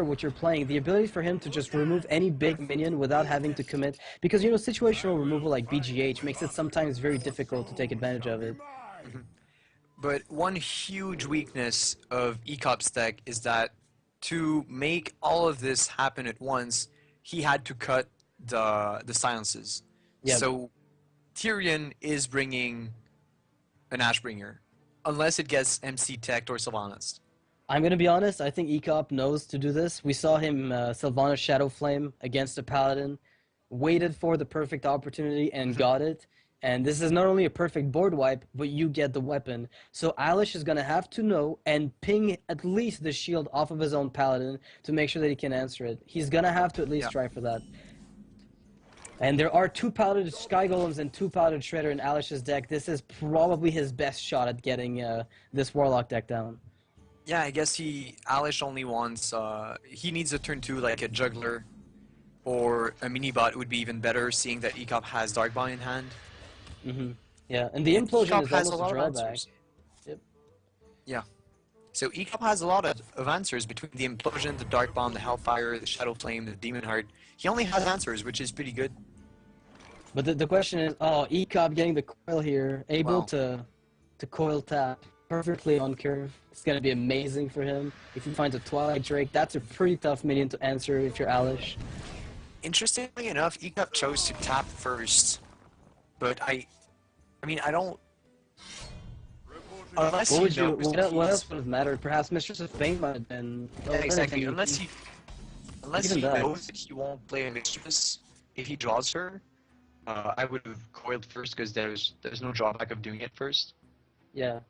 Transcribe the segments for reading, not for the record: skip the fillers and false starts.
what you're playing, the ability for him to just remove any big minion without having to commit, because you know situational removal like BGH makes it sometimes very difficult to take advantage of it. But one huge weakness of Ekop's deck is that to make all of this happen at once, he had to cut the silences. Yep. So Tyrion is bringing an Ashbringer, unless it gets MC Tech or Sylvanas. I'm gonna be honest, I think Ekop knows to do this. We saw him Sylvanas Shadow Flame against a Paladin, waited for the perfect opportunity and got it. And this is not only a perfect board wipe, but you get the weapon. So Alesh is gonna have to know and ping at least the shield off of his own Paladin to make sure that he can answer it. He's gonna have to at least try for that. And there are 2 Paladin Sky Golems and 2 Paladin Shredder in Alesh's deck. This is probably his best shot at getting this Warlock deck down. Yeah, I guess Alesh only wants, he needs a turn 2 like a Juggler or a Mini-Bot would be even better, seeing that Ekop has Darkbond in hand. Yeah, and the Implosion Ekop is has almost a drawback. Yep. Yeah. So Ekop has a lot of answers between the Implosion, the Darkbond, the Hellfire, the Shadow Flame, the Demon Heart. He only has answers, which is pretty good. But the question is, oh, Ekop getting the coil here, able to coil tap perfectly on curve. It's gonna be amazing for him. If he finds a Twilight Drake, that's a pretty tough minion to answer if you're Alesh. Interestingly enough, Ekop chose to tap first, but I mean, I don't. Unless what else would have mattered? Perhaps Mistress of Fame might have been. Yeah, exactly. Unless he knows that he won't play a Mistress if he draws her, I would have coiled first because there's no drawback of doing it first. Yeah.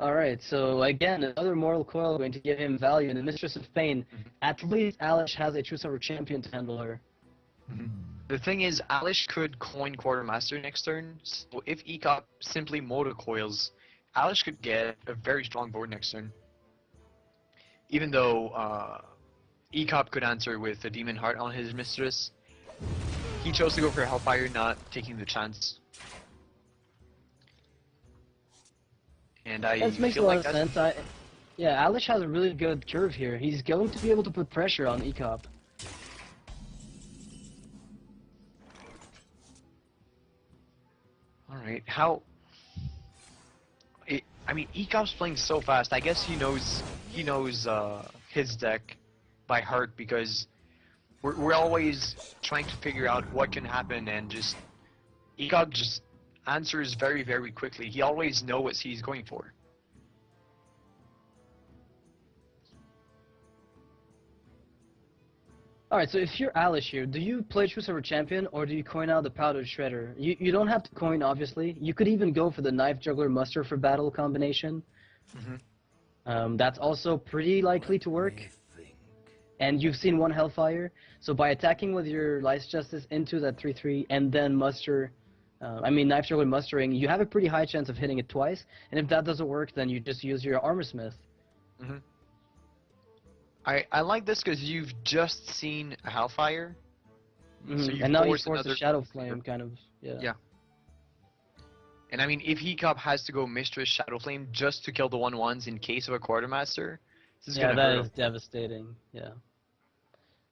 Alright, so again, another Mortal Coil going to give him value, and the Mistress of Pain. At least Alesh has a True Silver Champion to handle her. The thing is, Alesh could coin Quartermaster next turn, so if Ekop simply moto-coils, Alesh could get a very strong board next turn. Even though Ekop could answer with a Demon Heart on his Mistress, he chose to go for Hellfire, not taking the chance. And I that makes feel a lot like of sense. Yeah, Alesh has a really good curve here. He's going to be able to put pressure on Ekop. Alright, I mean, Ekop's playing so fast. I guess he knows his deck by heart because we're always trying to figure out what can happen, and just Ekop just answers very, very quickly. He always knows what he's going for. Alright, so if you're Alesh here, do you play True Silver Champion or do you coin out the Powdered Shredder? You don't have to coin, obviously. You could even go for the Knife Juggler Muster for Battle combination. That's also pretty likely to work. And you've seen one Hellfire, so by attacking with your Lice Justice into that 3/3 and then Muster, Knife Juggler Mustering, you have a pretty high chance of hitting it twice, and if that doesn't work, then you just use your Armor Smith. I like this because you've just seen a Hellfire. So and now you force a Shadow Flame, kind of, Yeah. And I mean, if Ekop has to go Mistress Shadow Flame just to kill the 1/1s in case of a Quartermaster, this is gonna hurt that him. is devastating, yeah.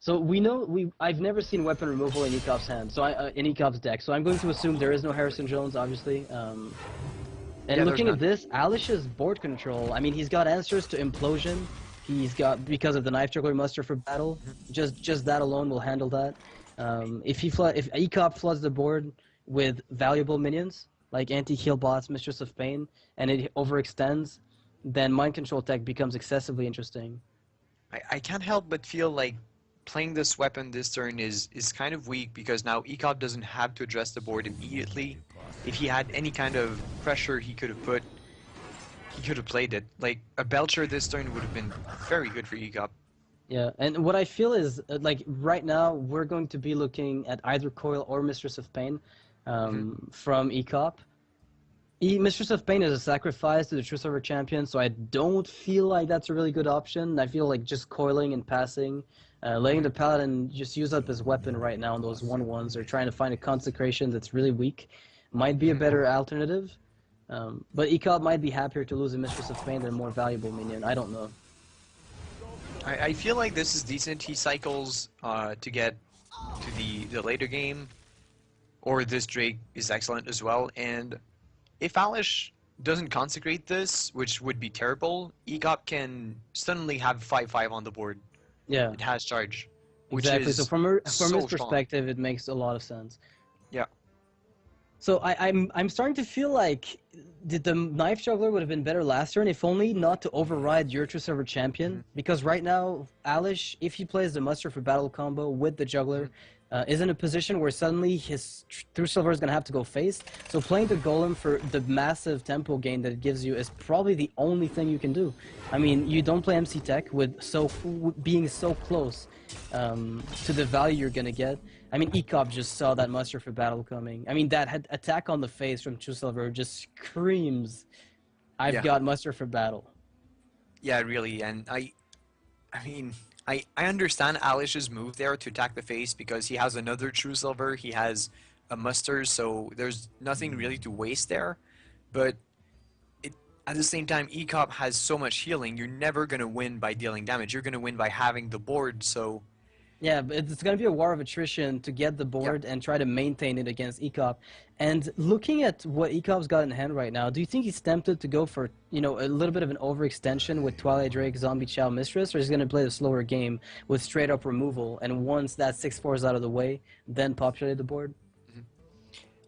So we know, I've never seen weapon removal in Ekop's hand, so in Ekop's deck, so I'm going to assume there is no Harrison Jones, obviously. And looking at this, Alesh's board control, I mean, he's got answers to Implosion, he's got, because of the Knife Juggler Muster for Battle, just that alone will handle that. If Ekop floods the board with valuable minions, like Anti-Heal Bots, Mistress of Pain, and it overextends, then Mind Control Tech becomes excessively interesting. I can't help but feel like playing this weapon this turn is kind of weak because now Ekop doesn't have to address the board immediately. If he had any kind of pressure he could have put, he could have played it. Like, a Belcher this turn would have been very good for Ekop. Yeah, and what I feel is, like, right now, we're going to be looking at either Coil or Mistress of Pain from Ekop. Mistress of Pain is a sacrifice to the True Silver Champion, so I don't feel like that's a really good option. I feel like just coiling and passing, letting the Paladin just use up his weapon right now on those 1/1s, or trying to find a Consecration that's really weak, might be a better alternative. But Ekop might be happier to lose a Mistress of Pain than a more valuable minion. I don't know. I feel like this is decent. He cycles to get to the later game, or this Drake is excellent as well. And if Alesh doesn't consecrate this, which would be terrible, Ekop can suddenly have 5/5 on the board. Yeah, It has charge, which exactly. So is from so his strong. perspective, it makes a lot of sense. Yeah. So I'm starting to feel like the knife juggler would have been better last turn if only not to override your true silver champion. Because right now, Alesh, if he plays the muster for battle combo with the juggler, is in a position where suddenly his true silver is gonna have to go face. So playing the golem for the massive tempo gain that it gives you is probably the only thing you can do. I mean, you don't play MC Tech with being so close to the value you're gonna get. I mean, Ekop just saw that muster for battle coming. I mean, that attack on the face from True Silver just screams, I've got muster for battle. Yeah, really, and I mean, I understand Alish's move there to attack the face because he has another True Silver, he has a muster, so there's nothing really to waste there. But at the same time, Ekop has so much healing, you're never going to win by dealing damage. You're going to win by having the board, so... Yeah, but it's going to be a war of attrition to get the board and try to maintain it against Ekop. And looking at what Ekop's got in hand right now, do you think he's tempted to go for, you know, a little bit of an overextension with Twilight Drake, Zombie Chow, Mistress, or is he going to play the slower game with straight-up removal, and once that 6/4 is out of the way, then populate the board?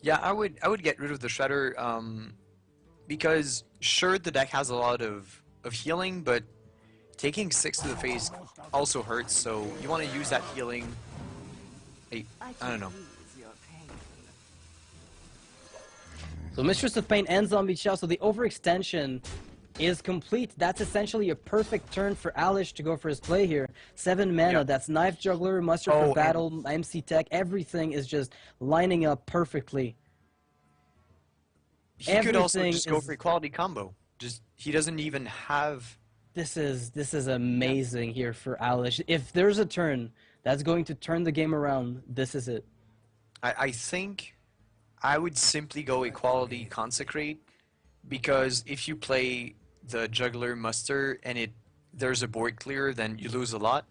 Yeah, I would get rid of the Shredder, because sure, the deck has a lot of healing, but taking 6 to the face also hurts, so you want to use that healing. I don't know. So Mistress of Pain and Zombie Chow, so the overextension is complete. That's essentially a perfect turn for Alesh to go for his play here. 7 mana, that's Knife Juggler, Muster for Battle, MC Tech, everything is just lining up perfectly. He could also just go for equality combo. Just, he doesn't even have... This is amazing here for Alesh. If there's a turn that's going to turn the game around, this is it. I think I would simply go equality consecrate, because if you play the juggler muster and there's a board clear, then you lose a lot.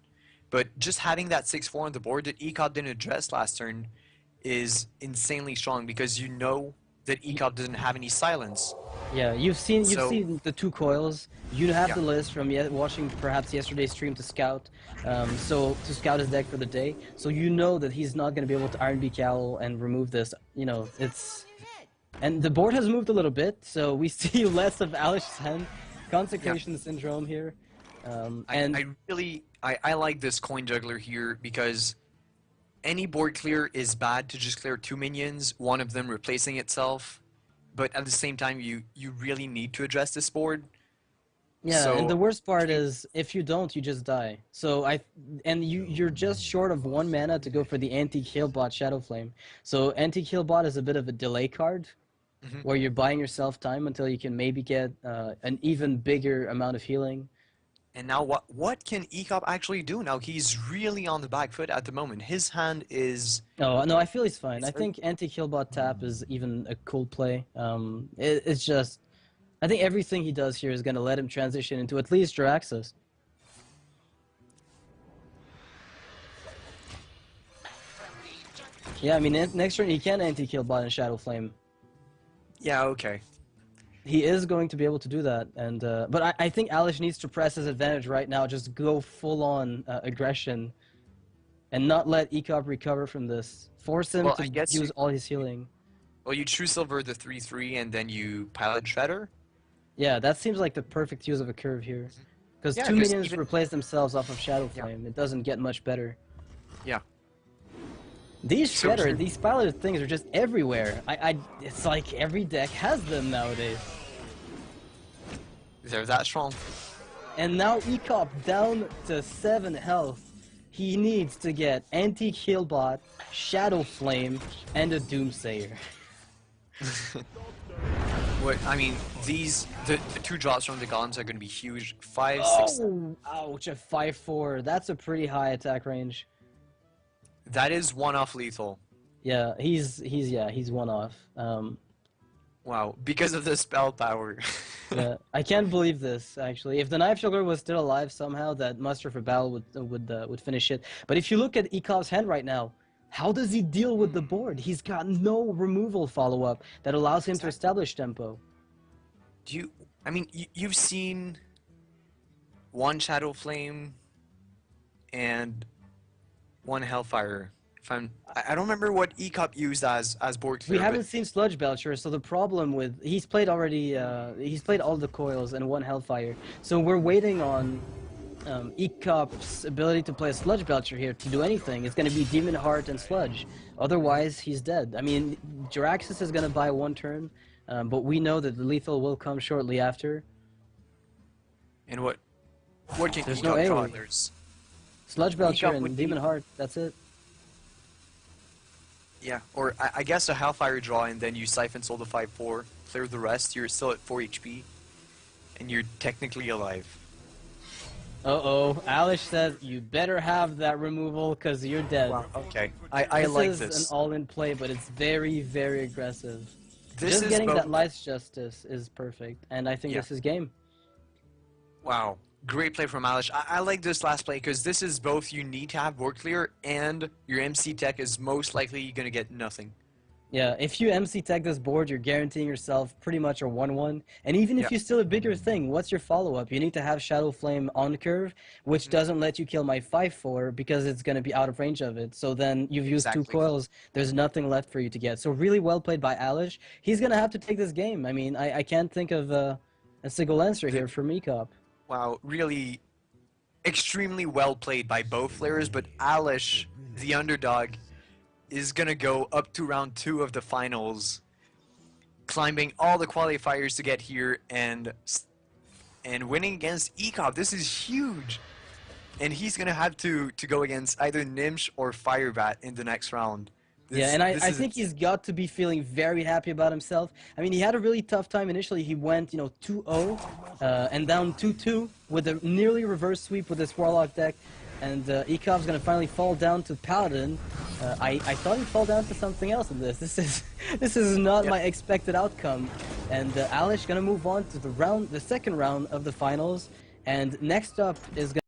But just having that 6/4 on the board that Ekop didn't address last turn is insanely strong, because you know that Ekop doesn't have any silence. Yeah, you've seen the 2 coils. You have the list from watching perhaps yesterday's stream to scout, so to scout his deck for the day. So you know that he's not going to be able to Iron Beak Owl and remove this. You know, and the board has moved a little bit, so we see less of Alesh's hand. Consecration syndrome here, I like this coin juggler here because any board clear is bad to just clear 2 minions, one of them replacing itself. But at the same time, you really need to address this board. Yeah, and the worst part is if you don't, you just die. So you're just short of 1 mana to go for the Antique Healbot Shadow Flame. So Antique Healbot is a bit of a delay card, where you're buying yourself time until you can maybe get an even bigger amount of healing. And now what can Ekop actually do? Now he's really on the back foot at the moment. His hand is... Oh, no, I feel he's fine. I think Anti-Killbot tap is even a cool play. It's just... I think everything he does here is going to let him transition into at least Jiraxos. Yeah, I mean, next turn he can Anti-Killbot and Shadow Flame. Yeah, okay. He is going to be able to do that, and but I think Alesh needs to press his advantage right now. Just go full-on aggression, and not let Ekop recover from this. Force him to use all his healing. Well, you True Silver the 3/3, and then you Pilot Shredder. Yeah, that seems like the perfect use of a curve here, because 2 minions replace themselves off of Shadow Flame. It doesn't get much better. Yeah. These Shredder, these piloted things are just everywhere. It's like every deck has them nowadays. They're that strong. And now Ekop down to 7 health. He needs to get Antique Healbot, Shadow Flame, and a Doomsayer. What I mean, the 2 drops from the golems are going to be huge. 5, 6. Oh, ouch! A 5/4. That's a pretty high attack range. That is 1-off lethal. Yeah, he's 1-off. Wow, because of the spell power. Yeah, I can't believe this actually. If the Knife Juggler was still alive somehow, that Muster for Battle would finish it. But if you look at Ekop's hand right now, how does he deal with the board? He's got no removal follow-up that allows him to establish tempo. I mean, you've seen one Shadow Flame and one Hellfire. I don't remember what Ekop used as board We clear, haven't but seen Sludge Belcher, so the problem with he's played already. He's played all the coils and one Hellfire. So we're waiting on Ekop's ability to play a Sludge Belcher here to do anything. It's going to be Demon Heart and Sludge. Otherwise, he's dead. I mean, Jiraxis is going to buy one turn, but we know that the lethal will come shortly after. and what can There's Ekop no draw? AoE. There's Sludge Belcher Ekop would and be- Demon Heart. That's it. Yeah, or I guess a Hellfire draw, and then you Siphon Soul to 5/4, clear the rest. You're still at 4 HP, and you're technically alive. Uh-oh. Alesh says you better have that removal because you're dead. Wow. Okay, I like This is an all-in play, but it's very, very aggressive. This Just is getting both- that Life's Justice is perfect, and I think Yeah. this is game. Wow, great play from Alesh. I like this last play because this is both you need to have board clear, and your MC tech is most likely going to get nothing. Yeah, if you MC tech this board, you're guaranteeing yourself pretty much a 1-1. And even if Yeah. you steal a bigger thing, what's your follow-up? You need to have Shadow Flame on curve, which doesn't let you kill my 5/4 because it's going to be out of range of it. So then you've used two Exactly. coils. There's nothing left for you to get. So really well played by Alesh. He's going to have to take this game. I mean, I can't think of a single answer here for Ekop. Wow, really extremely well played by both players, but Alesh, the underdog, is going to go up to round 2 of the finals, climbing all the qualifiers to get here and winning against Ekop. This is huge. And he's going to have to go against either Nimsh or Firebat in the next round. Yeah, and I think he's got to be feeling very happy about himself. I mean, he had a really tough time initially. He went, 2-0 and down 2-2 with a nearly reverse sweep with this Warlock deck. And Ekop's going to finally fall down to Paladin. I thought he'd fall down to something else in this. This is not my expected outcome. And Alesh going to move on to the second round of the finals. And next up is going